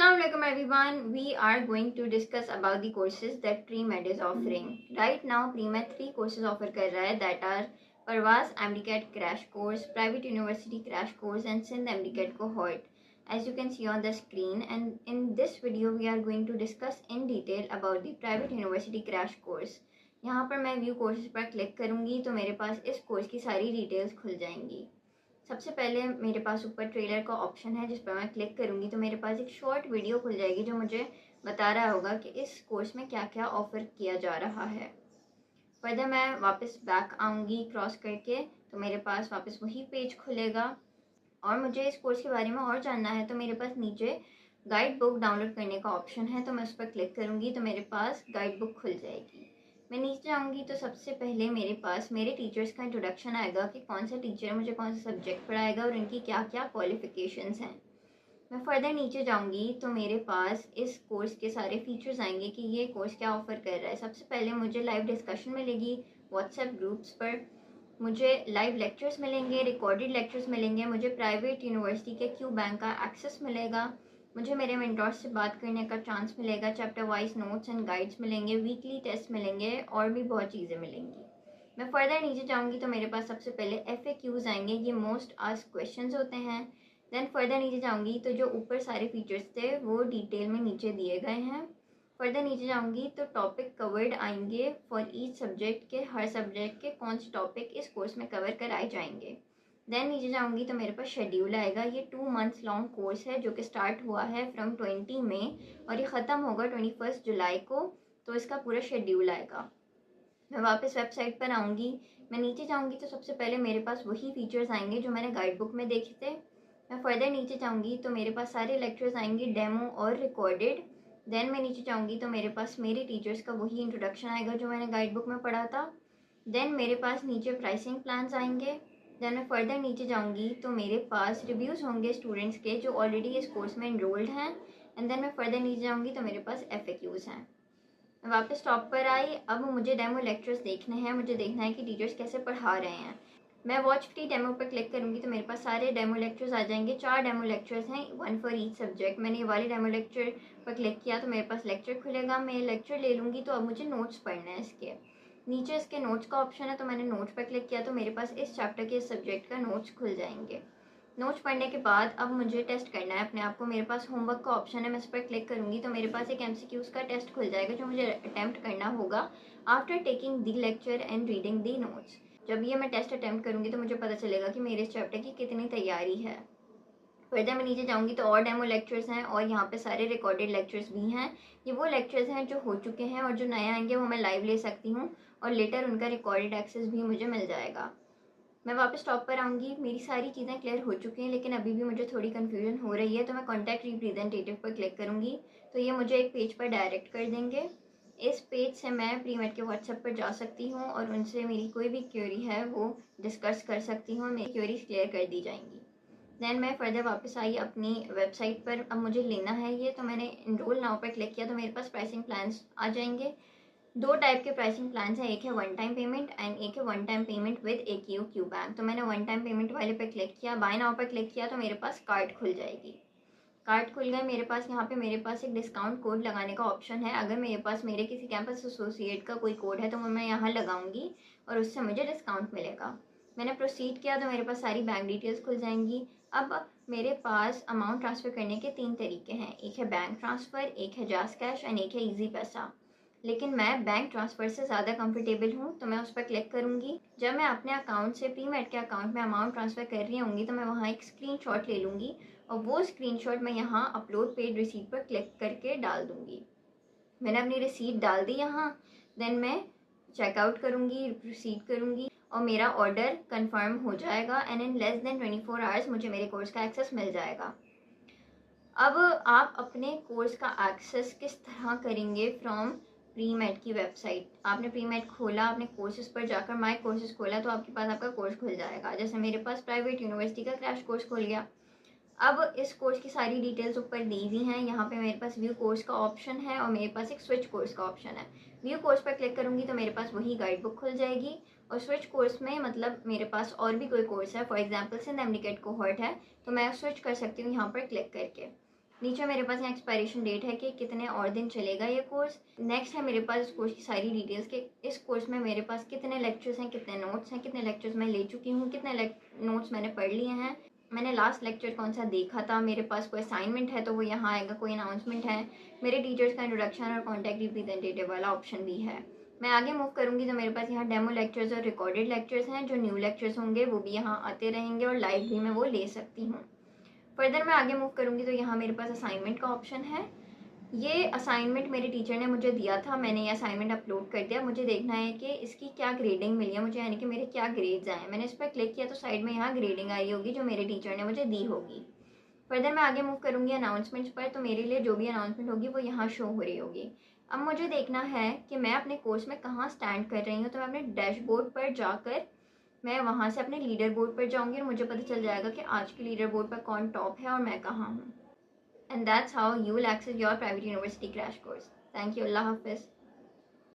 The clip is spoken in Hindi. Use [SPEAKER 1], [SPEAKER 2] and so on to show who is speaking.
[SPEAKER 1] Assalamu alaikum everyone. We are going to discuss about the courses that Pre-Med is offering. Right now Pre-Med 3 courses offer कर रहा है that are Parvaz MDCAT Crash Course, Private University Crash Course and Sindh MDCAT Cohort. As you can see on the screen, and in this video we are going to discuss in detail about the Private University Crash Course. यहाँ पर मैं व्यू कोर्सेज पर क्लिक करूँगी तो मेरे पास इस कोर्स की सारी डिटेल्स खुल जाएंगी। सबसे पहले मेरे पास ऊपर ट्रेलर का ऑप्शन है जिस पर मैं क्लिक करूँगी तो मेरे पास एक शॉर्ट वीडियो खुल जाएगी जो मुझे बता रहा होगा कि इस कोर्स में क्या क्या ऑफ़र किया जा रहा है। फर्दर मैं वापस बैक आऊँगी क्रॉस करके तो मेरे पास वापस वही पेज खुलेगा और मुझे इस कोर्स के बारे में और जानना है तो मेरे पास नीचे गाइड बुक डाउनलोड करने का ऑप्शन है तो मैं उस पर क्लिक करूँगी तो मेरे पास गाइड बुक खुल जाएगी। मैं नीचे जाऊँगी तो सबसे पहले मेरे पास मेरे टीचर्स का इंट्रोडक्शन आएगा कि कौन सा टीचर मुझे कौन सा सब्जेक्ट पढ़ाएगा और उनकी क्या क्या क्वालिफ़िकेशंस हैं। मैं फर्दर नीचे जाऊँगी तो मेरे पास इस कोर्स के सारे फीचर्स आएंगे कि ये कोर्स क्या ऑफ़र कर रहा है। सबसे पहले मुझे लाइव डिस्कशन मिलेगी व्हाट्सएप ग्रुप्स पर, मुझे लाइव लेक्चर्स मिलेंगे, रिकॉर्डेड लेक्चर्स मिलेंगे, मुझे प्राइवेट यूनिवर्सिटी के क्यू बैंक का एक्सेस मिलेगा, मुझे मेरे मेंटोर से बात करने का चांस मिलेगा, chapter wise notes and guides मिलेंगे, वीकली टेस्ट मिलेंगे और भी बहुत चीज़ें मिलेंगी। मैं फर्दर नीचे जाऊँगी तो मेरे पास सबसे पहले FAQs आएंगे, ये मोस्ट आस्क्ड क्वेश्चंस होते हैं। देन फर्दर नीचे जाऊँगी तो जो ऊपर सारे फीचर्स थे वो डिटेल में नीचे दिए गए हैं। फर्दर नीचे जाऊँगी तो टॉपिक कवर्ड आएंगे फॉर ईच सब्जेक्ट के, हर सब्जेक्ट के कौन से टॉपिक इस कोर्स में कवर कराए जाएंगे। देन नीचे जाऊँगी तो मेरे पास शेड्यूल आएगा। ये 2 मंथ्स लॉन्ग कोर्स है जो कि स्टार्ट हुआ है फ्रॉम 20 मई और ये ख़त्म होगा 21 जुलाई को, तो इसका पूरा शेड्यूल आएगा। मैं वापस वेबसाइट पर आऊँगी, मैं नीचे जाऊँगी तो सबसे पहले मेरे पास वही फीचर्स आएंगे जो मैंने गाइड बुक में देखे थे। मैं फर्दर नीचे जाऊँगी तो मेरे पास सारे लेक्चर्स आएंगे डेमो और रिकॉर्डेड। देन मैं नीचे जाऊँगी तो मेरे पास मेरे टीचर्स का वही इंट्रोडक्शन आएगा जो मैंने गाइड बुक में पढ़ा था। देन मेरे पास नीचे प्राइसिंग प्लान्स आएंगे। देन मैं फर्दर नीचे जाऊँगी तो मेरे पास रिव्यूज़ होंगे स्टूडेंट्स के जो ऑलरेडी इस कोर्स में इनरोल्ड हैं। एंड देन मैं फर्दर नीचे जाऊँगी तो मेरे पास FAQs हैं। मैं वापस टॉप पर आई, अब मुझे डेमो लेक्चर्स देखने हैं, मुझे देखना है कि टीचर्स कैसे पढ़ा रहे हैं। मैं वॉच फ्री डेमो पर क्लिक करूँगी तो मेरे पास सारे डेमो लेक्चर्स आ जाएंगे। 4 डेमो लेक्चर्स हैं, 1 फॉर ईच सब्जेक्ट। मैंने ये वाले डेमो लेक्चर पर क्लिक किया तो मेरे पास लेक्चर खुलेगा, मैं लेक्चर ले लूँगी तो अब मुझे नोट्स पढ़ने हैं इसके। नीचे इसके नोट्स का ऑप्शन है तो मैंने नोट्स पर क्लिक किया तो मेरे पास इस चैप्टर के इस सब्जेक्ट का नोट्स खुल जाएंगे। नोट्स पढ़ने के बाद अब मुझे टेस्ट करना है अपने आप को। मेरे पास होमवर्क का ऑप्शन है, मैं इस पर क्लिक करूँगी तो मेरे पास एक MCQs का टेस्ट खुल जाएगा जो मुझे अटैम्प्ट करना होगा after taking the lecture and reading the notes. जब ये मैं टेस्ट अटैम्प्ट करूँगी तो मुझे पता चलेगा कि मेरे इस चैप्टर की कितनी तैयारी है। फर्दर मैं नीचे जाऊँगी तो और डेमो लेक्चर्स हैं और यहाँ पे सारे रिकॉर्डेड लेक्चर्स भी हैं। ये वो लेक्चर्स हैं जो हो चुके हैं और जो नए आएंगे वो मैं लाइव ले सकती हूँ और लेटर उनका रिकॉर्डेड एक्सेस भी मुझे मिल जाएगा। मैं वापस टॉप पर आऊँगी, मेरी सारी चीज़ें क्लियर हो चुकी हैं लेकिन अभी भी मुझे थोड़ी कन्फ्यूजन हो रही है तो मैं कॉन्टैक्ट रिप्रेजेंटेटिव पर क्लिक करूँगी तो ये मुझे एक पेज पर डायरेक्ट कर देंगे। इस पेज से मैं प्रीमेड के व्हाट्सएप पर जा सकती हूँ और उनसे मेरी कोई भी क्वेरी है वो डिस्कस कर सकती हूँ, मेरी क्वेरीज क्लियर कर दी जाएंगी। देन मैं फर्दर वापस आई अपनी वेबसाइट पर, अब मुझे लेना है ये तो मैंने इनरोल नाउ पर क्लिक किया तो मेरे पास प्राइसिंग प्लान्स आ जाएंगे। 2 टाइप के प्राइसिंग प्लान्स हैं, एक है वन टाइम पेमेंट एंड एक है one time payment with AKU Q bank. तो मैंने वन टाइम पेमेंट वाले पर क्लिक किया, बाय नाउ पर क्लिक किया तो मेरे पास कार्ड खुल जाएगी। कार्ड खुल गए मेरे पास, यहाँ पे मेरे पास एक डिस्काउंट कोड लगाने का ऑप्शन है। अगर मेरे पास मेरे किसी कैंपस एसोसिएट का कोई कोड है तो मैं यहाँ लगाऊंगी और उससे मुझे डिस्काउंट मिलेगा। मैंने प्रोसीड किया तो मेरे पास सारी बैंक डिटेल्स खुल जाएंगी। अब मेरे पास अमाउंट ट्रांसफ़र करने के 3 तरीके हैं, एक है बैंक ट्रांसफ़र, एक है जास कैश एंड एक है ईजी पैसा। लेकिन मैं बैंक ट्रांसफ़र से ज़्यादा कंफर्टेबल हूँ तो मैं उस पर क्लिक करूँगी। जब मैं अपने अकाउंट से प्रीमेड के अकाउंट में अमाउंट ट्रांसफ़र कर रही होंगी तो मैं वहाँ एक स्क्रीनशॉट ले लूँगी और वो स्क्रीनशॉट मैं यहाँ अपलोड पेड रिसीट पर क्लिक करके डाल दूँगी। मैंने अपनी रिसीट डाल दी यहाँ। देन मैं चेकआउट करूँगी, रिसीट करूँगी और मेरा ऑर्डर कंफर्म हो जाएगा and in less than 24 hours मुझे मेरे कोर्स का एक्सेस मिल जाएगा। अब आप अपने कोर्स का एक्सेस किस तरह करेंगे फ्रॉम प्रीमेड की वेबसाइट। आपने प्रीमेड खोला, आपने कोर्सेज पर जाकर माई कोर्सेज खोला तो आपके पास आपका कोर्स खुल जाएगा। जैसे मेरे पास प्राइवेट यूनिवर्सिटी का क्रैश कोर्स खुल गया। अब इस कोर्स की सारी डिटेल्स ऊपर दी हुई हैं। यहाँ पे मेरे पास व्यू कोर्स का ऑप्शन है और मेरे पास एक स्विच कोर्स का ऑप्शन है। व्यू कोर्स पर क्लिक करूँगी तो मेरे पास वही गाइड बुक खुल जाएगी और स्विच कोर्स में मतलब मेरे पास और भी कोई कोर्स है, for example Sindh MDCAT cohort है तो मैं स्विच कर सकती हूँ यहाँ पर क्लिक करके। नीचे मेरे पास यहाँ एक्सपायरेशन डेट है कि कितने और दिन चलेगा ये कोर्स। नेक्स्ट है मेरे पास इस कोर्स की सारी डिटेल्स के इस कोर्स में मेरे पास कितने लेक्चर्स हैं, कितने नोट्स हैं, कितने लेक्चर्स मैं ले चुकी हूँ, कितने नोट्स मैंने पढ़ लिए हैं, मैंने लास्ट लेक्चर कौन सा देखा था, मेरे पास कोई असाइनमेंट है तो वो यहाँ आएगा, कोई अनाउंसमेंट है, मेरे टीचर्स का इंट्रोडक्शन और कॉन्टैक्ट रिप्रेजेंटेटिव वाला ऑप्शन भी है। मैं आगे मूव करूँगी तो मेरे पास यहाँ डेमो लेक्चर्स और रिकॉर्डेड लेक्चर्स हैं। जो न्यू लेक्चर्स होंगे वो भी यहाँ आते रहेंगे और लाइव भी मैं वो ले सकती हूँ। फर्दर मैं आगे मूव करूँगी तो यहाँ मेरे पास असाइनमेंट का ऑप्शन है। ये असाइनमेंट मेरे टीचर ने मुझे दिया था, मैंने ये असाइनमेंट अपलोड कर दिया। मुझे देखना है कि इसकी क्या ग्रेडिंग मिली है मुझे, यानी कि मेरे क्या ग्रेड्स आए। मैंने इस पर क्लिक किया तो साइड में यहाँ ग्रेडिंग आई होगी जो मेरे टीचर ने मुझे दी होगी। फर्दर मैं आगे मूव करूँगी अनाउंसमेंट्स पर, तो मेरे लिए जो भी अनाउंसमेंट होगी वो यहाँ शो हो रही होगी। अब मुझे देखना है कि मैं अपने कोर्स में कहाँ स्टैंड कर रही हूँ, तो मैं अपने डैशबोर्ड पर जाकर मैं वहाँ से अपने लीडर बोर्ड पर जाऊँगी और मुझे पता चल जाएगा कि आज के लीडर बोर्ड पर कौन टॉप है और मैं कहाँ हूँ। And that's how you will access your private university crash course. Thank you. Allah Hafiz.